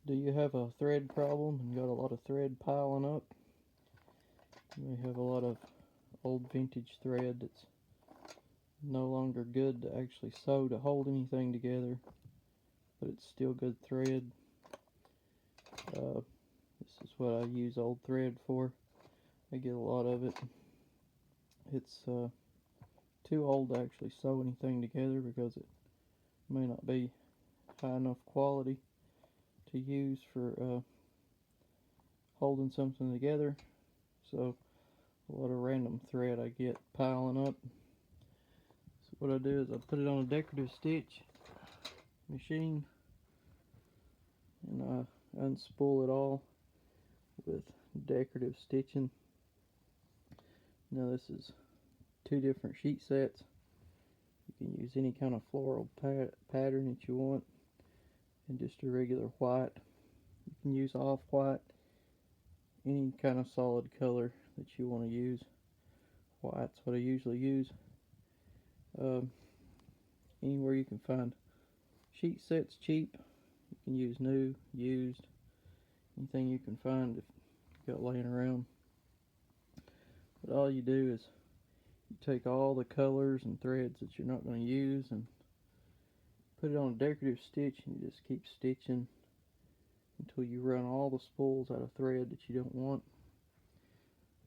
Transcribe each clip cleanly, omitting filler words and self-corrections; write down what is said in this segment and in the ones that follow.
Do you have a thread problem and got a lot of thread piling up? You may have a lot of old vintage thread that's no longer good to actually sew to hold anything together, but it's still good thread. This is what I use old thread for. I get a lot of it. It's too old to actually sew anything together because it may not be high enough quality to use for holding something together. So a lot of random thread I get piling up. So what I do is I put it on a decorative stitch machine and I unspool it all with decorative stitching. Now this is two different sheet sets. You can use any kind of floral pattern that you want and just a regular white. You can use off-white, any kind of solid color that you want to use. White's what I usually use. Anywhere you can find sheet sets cheap, you can use new, used, anything you can find if you got laying around. But all you do is you take all the colors and threads that you're not going to use and put it on a decorative stitch, and you just keep stitching until you run all the spools out of thread that you don't want.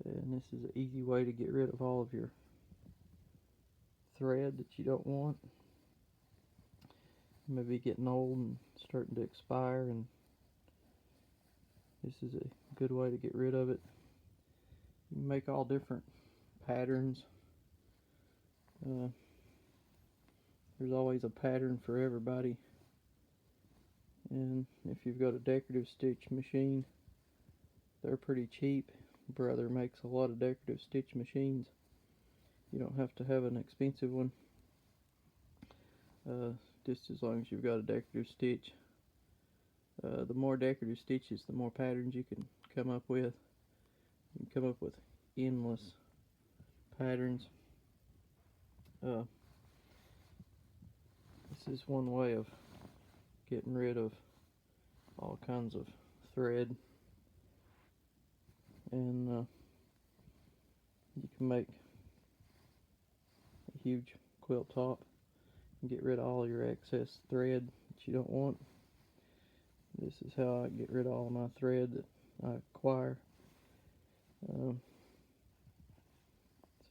And this is an easy way to get rid of all of your thread that you don't want. Maybe getting old and starting to expire, and this is a good way to get rid of it. You can make all different patterns. There's always a pattern for everybody, and if you've got a decorative stitch machine, they're pretty cheap. Brother makes a lot of decorative stitch machines. You don't have to have an expensive one, just as long as you've got a decorative stitch. The more decorative stitches, the more patterns you can come up with. You can come up with endless patterns. This is one way of getting rid of all kinds of thread, and you can make a huge quilt top and get rid of all your excess thread that you don't want. This is how I get rid of all my thread that I acquire.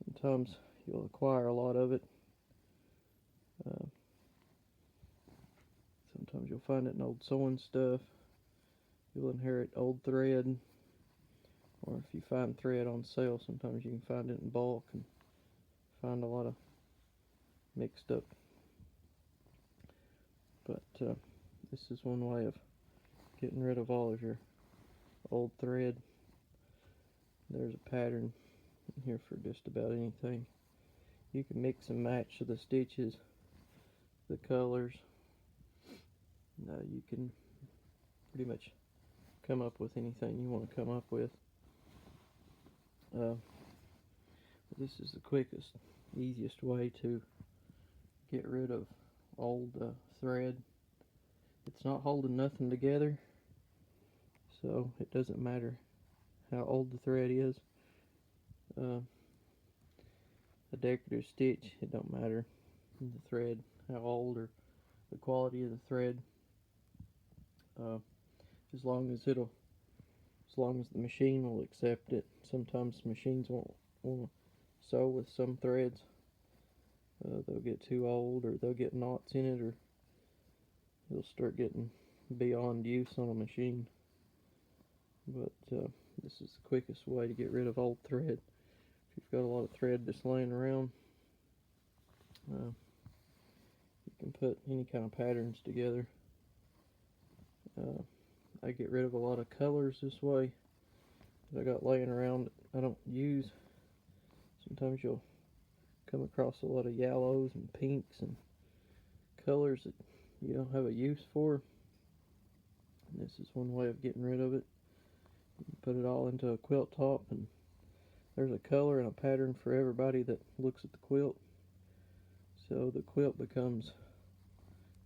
Sometimes you'll acquire a lot of it. Sometimes you'll find it in old sewing stuff. You'll inherit old thread, or if you find thread on sale, sometimes you can find it in bulk and find a lot of mixed up. But this is one way of getting rid of all of your old thread. There's a pattern in here for just about anything. You can mix and match the stitches, the colors. You can pretty much come up with anything you want to come up with. This is the quickest, easiest way to get rid of old thread. It's not holding nothing together, so it doesn't matter how old the thread is. A decorative stitch, it don't matter the thread, how old or the quality of the thread. As long as the machine will accept it. Sometimes machines won't want to sew with some threads. They'll get too old, or they'll get knots in it, or they'll start getting beyond use on a machine. But this is the quickest way to get rid of old thread. If you've got a lot of thread just laying around, you can put any kind of patterns together. I get rid of a lot of colors this way that I got laying around that I don't use. Sometimes you'll come across a lot of yellows and pinks and colors that you don't have a use for. And this is one way of getting rid of it. You can put it all into a quilt top, and there's a color and a pattern for everybody that looks at the quilt. So the quilt becomes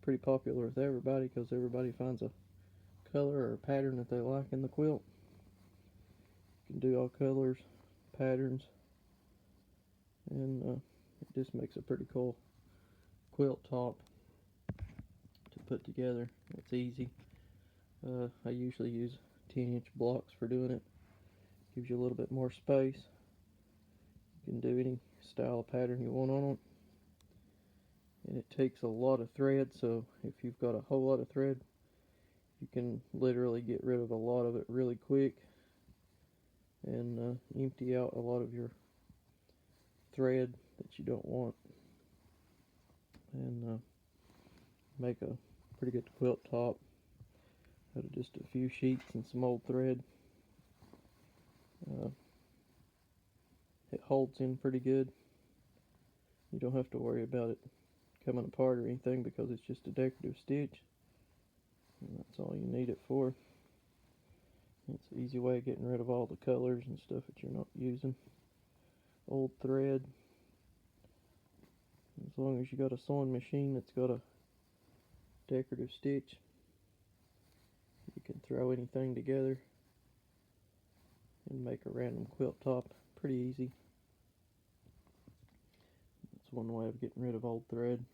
pretty popular with everybody because everybody finds a color or pattern that they like in the quilt. You can do all colors, patterns, and it just makes a pretty cool quilt top to put together. It's easy. I usually use 10-inch blocks for doing it. Gives you a little bit more space. You can do any style of pattern you want on it. And it takes a lot of thread, so if you've got a whole lot of thread, you can literally get rid of a lot of it really quick and empty out a lot of your thread that you don't want, and make a pretty good quilt top out of just a few sheets and some old thread. It holds in pretty good. You don't have to worry about it coming apart or anything because it's just a decorative stitch, and that's all you need it for. It's an easy way of getting rid of all the colors and stuff that you're not using. Old thread. As long as you got a sewing machine that's got a decorative stitch, you can throw anything together and make a random quilt top pretty easy. That's one way of getting rid of old thread.